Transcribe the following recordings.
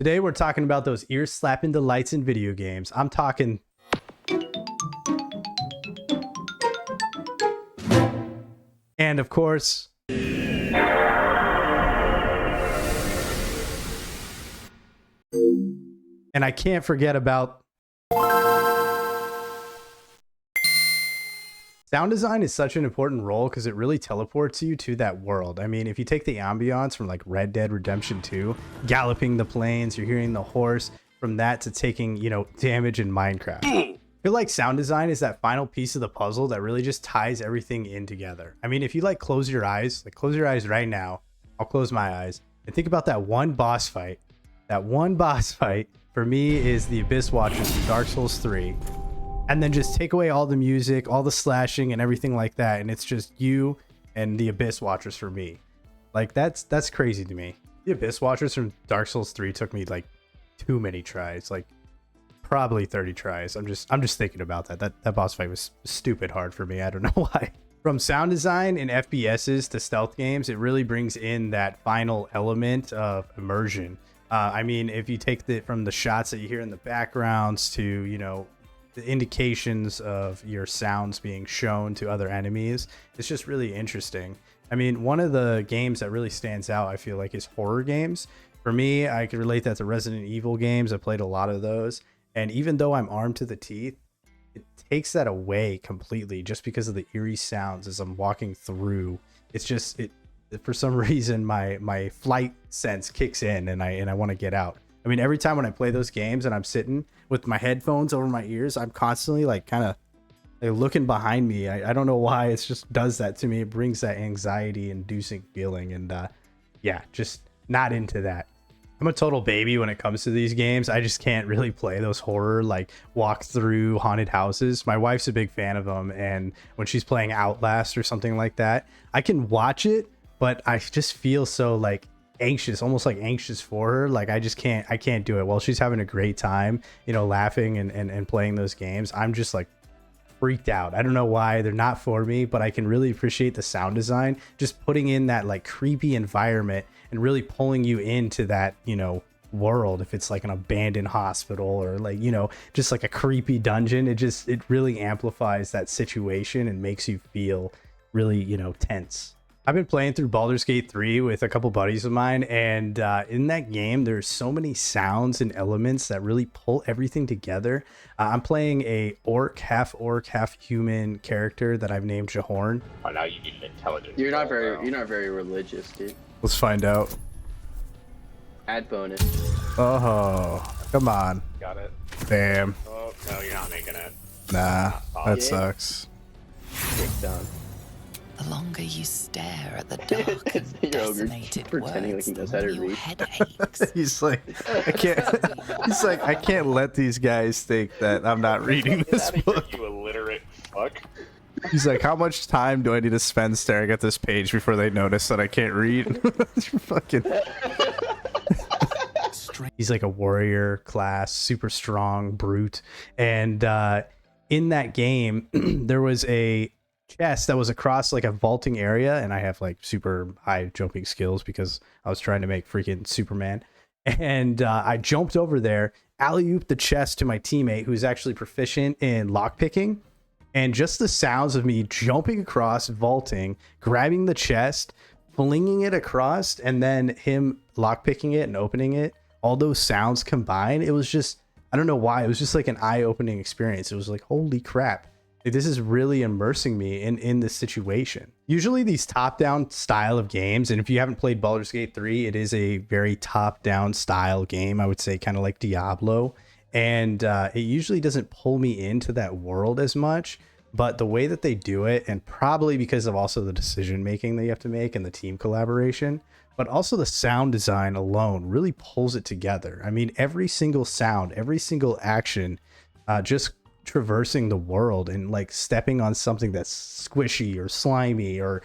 Today we're talking about those ear-slapping delights in video games. I'm talking... And of course... And I can't forget about... Sound design is such an important role because it really teleports you to that world. I mean, if you take the ambiance from like Red Dead Redemption 2, galloping the plains, you're hearing the horse, from that to taking, damage in Minecraft. I feel like sound design is that final piece of the puzzle that really just ties everything in together. I mean, if you close your eyes right now, I'll close my eyes and think about that one boss fight. That one boss fight for me is the Abyss Watchers from Dark Souls 3. And then just take away all the music, all the slashing and everything like that. And it's just you and the Abyss Watchers for me. Like that's crazy to me. The Abyss Watchers from Dark Souls 3 took me like too many tries, like probably 30 tries. I'm just thinking about that. That boss fight was stupid hard for me. I don't know why. From sound design in FPSs to stealth games, it really brings in that final element of immersion. I mean, if you take from the shots that you hear in the backgrounds to, the indications of your sounds being shown to other enemies, it's just really interesting. I mean, one of the games that really stands out, I feel like, is horror games. For me, I could relate that to Resident Evil games. I played a lot of those. And even though I'm armed to the teeth, it takes that away completely just because of the eerie sounds as I'm walking through. It's just, for some reason, my flight sense kicks in and I want to get out. I mean, every time when I play those games and I'm sitting with my headphones over my ears, I'm constantly kind of looking behind me. I don't know why. It just does that to me. It brings that anxiety inducing feeling. And yeah, just not into that. I'm a total baby when it comes to these games. I just can't really play those horror, walk through haunted houses. My wife's a big fan of them. And when she's playing Outlast or something like that, I can watch it, but I just feel so anxious, almost anxious for her. I can't do it while she's having a great time, laughing and playing those games. I'm just freaked out. I don't know why. They're not for me, but I can really appreciate the sound design, just putting in that creepy environment and really pulling you into that, world. If it's an abandoned hospital or just a creepy dungeon, it really amplifies that situation and makes you feel really, tense. I've been playing through Baldur's Gate 3 with a couple buddies of mine, and in that game, there's so many sounds and elements that really pull everything together. I'm playing a half human character that I've named Jahorn. Oh, now you need an intelligence. You're not very religious, dude. Let's find out. Add bonus. Oh, come on. Got it. Damn. Oh, no, you're not making it. Nah, that Yeah. sucks. Kick down. The longer you stare at the dark and Your ogre decimated pretending words, like he knows the how more to your read. head aches. He's like, I can't. He's like, I can't let these guys think that I'm not reading Get this out of book. here, you illiterate fuck. He's like, how much time do I need to spend staring at this page before they notice that I can't read? Fucking. He's like a warrior class, super strong, brute. And in that game, there was a chest that was across a vaulting area, and I have super high jumping skills because I was trying to make freaking Superman. And I jumped over there, alley-ooped the chest to my teammate who's actually proficient in lockpicking. And just the sounds of me jumping across, vaulting, grabbing the chest, flinging it across, and then him lockpicking it and opening it, all those sounds combined, it was just, I don't know why, it was just an eye-opening experience. It was holy crap. This is really immersing me in this situation. Usually these top-down style of games, and if you haven't played Baldur's Gate 3, it is a very top-down style game. I would say kind of like Diablo. And it usually doesn't pull me into that world as much. But the way that they do it, and probably because of also the decision making that you have to make and the team collaboration, but also the sound design alone really pulls it together. I mean, every single sound, every single action, just traversing the world and stepping on something that's squishy or slimy or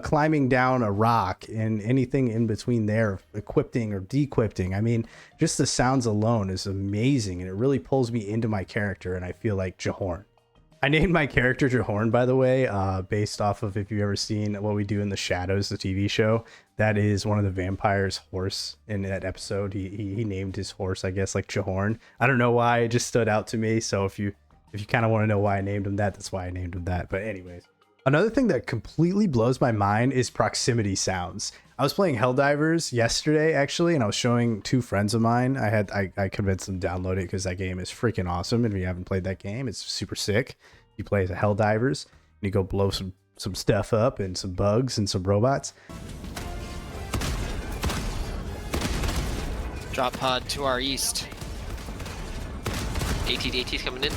climbing down a rock and anything in between there, equipping or dequipping. I mean, just the sounds alone is amazing, and it really pulls me into my character, and I feel like Jahorn. I named my character Jahorn, by the way, based off of, if you've ever seen What We Do in the Shadows, the TV show, that is one of the vampires' horse in that episode. He named his horse, I guess, like Jahorn. I don't know why, it just stood out to me. So if you kind of want to know why I named him that, that's why I named him that. But anyways, another thing that completely blows my mind is proximity sounds. I was playing Helldivers yesterday, actually, and I was showing two friends of mine. I convinced them to download it because that game is freaking awesome. And if you haven't played that game, it's super sick. You play as a Helldivers, and you go blow some stuff up and some bugs and some robots. Drop pod to our east. AT's coming in.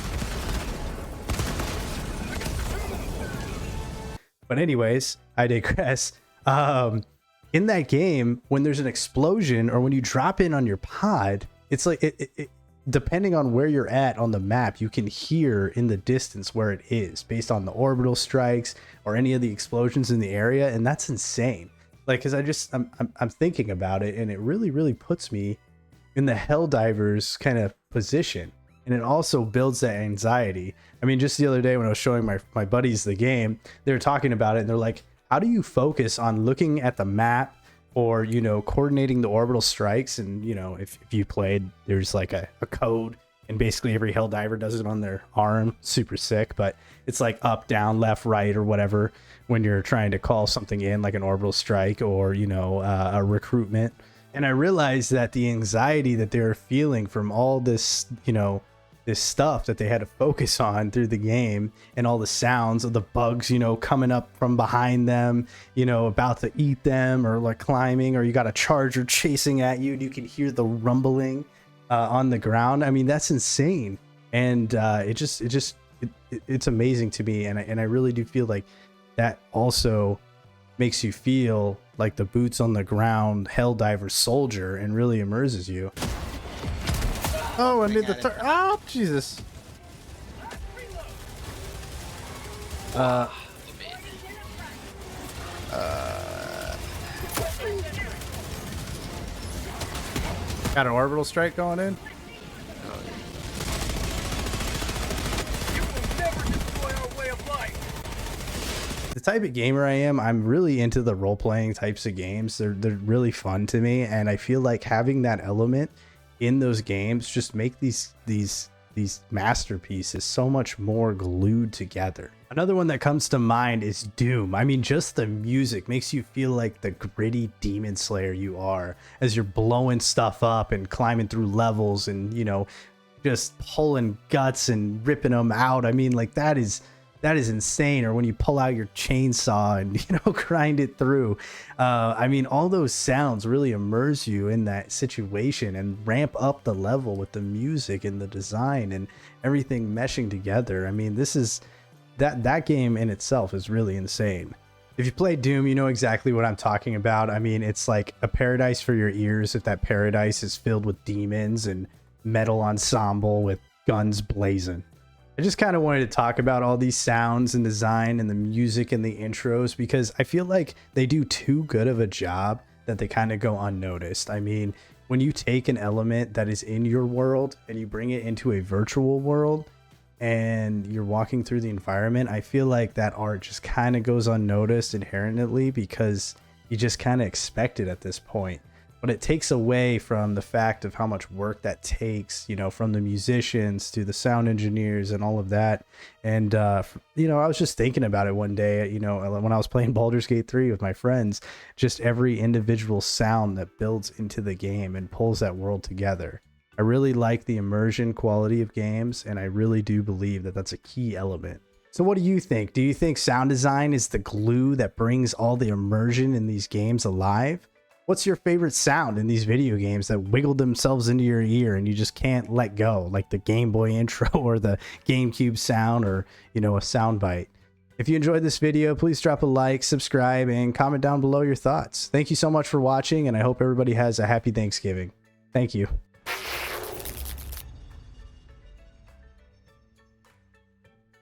But anyways, I digress. In that game, when there's an explosion or when you drop in on your pod, it's like it depending on where you're at on the map, you can hear in the distance where it is based on the orbital strikes or any of the explosions in the area, and that's insane. Like, because I'm thinking about it, and it really puts me in the Helldivers kind of position, and it also builds that anxiety. I mean, just the other day when I was showing my buddies the game, they were talking about it, and they're like, how do you focus on looking at the map or, you know, coordinating the orbital strikes? And, you know, if you played, there's like a code, and basically every Helldiver does it on their arm. Super sick, but it's like up, down, left, right, or whatever when you're trying to call something in, like an orbital strike or, you know, a recruitment. And I realized that the anxiety that they were feeling from all this, you know, this stuff that they had to focus on through the game, and all the sounds of the bugs, you know, coming up from behind them, you know, about to eat them, or like climbing, or you got a charger chasing at you and you can hear the rumbling on the ground. I mean, that's insane. And it's amazing to me. And I really do feel like that also makes you feel like the boots on the ground Helldiver soldier and really immerses you. Oh, I need the turn. Oh, Jesus. Got an orbital strike going in. The type of gamer I am, I'm really into the role-playing types of games. They're really fun to me, and I feel like having that element in those games just make these masterpieces so much more glued together. Another one that comes to mind is Doom. I mean, just the music makes you feel like the gritty demon slayer you are as you're blowing stuff up and climbing through levels and, you know, just pulling guts and ripping them out. I mean, like, that is insane. Or when you pull out your chainsaw and, you know, grind it through. I mean, all those sounds really immerse you in that situation and ramp up the level with the music and the design and everything meshing together. I mean, this is that game in itself is really insane. If you play Doom, you know exactly what I'm talking about. I mean, it's like a paradise for your ears if that paradise is filled with demons and metal ensemble with guns blazing. I just kind of wanted to talk about all these sounds and design and the music and the intros because I feel like they do too good of a job that they kind of go unnoticed. I mean, when you take an element that is in your world and you bring it into a virtual world and you're walking through the environment, I feel like that art just kind of goes unnoticed inherently because you just kind of expect it at this point. But it takes away from the fact of how much work that takes, you know, from the musicians to the sound engineers and all of that. And, you know, I was just thinking about it one day, you know, when I was playing Baldur's Gate 3 with my friends, just every individual sound that builds into the game and pulls that world together. I really like the immersion quality of games, and I really do believe that that's a key element. So what do you think? Do you think sound design is the glue that brings all the immersion in these games alive? What's your favorite sound in these video games that wiggle themselves into your ear and you just can't let go, like the Game Boy intro or the GameCube sound or, you know, a sound bite? If you enjoyed this video, please drop a like, subscribe, and comment down below your thoughts. Thank you so much for watching, and I hope everybody has a happy Thanksgiving. Thank you.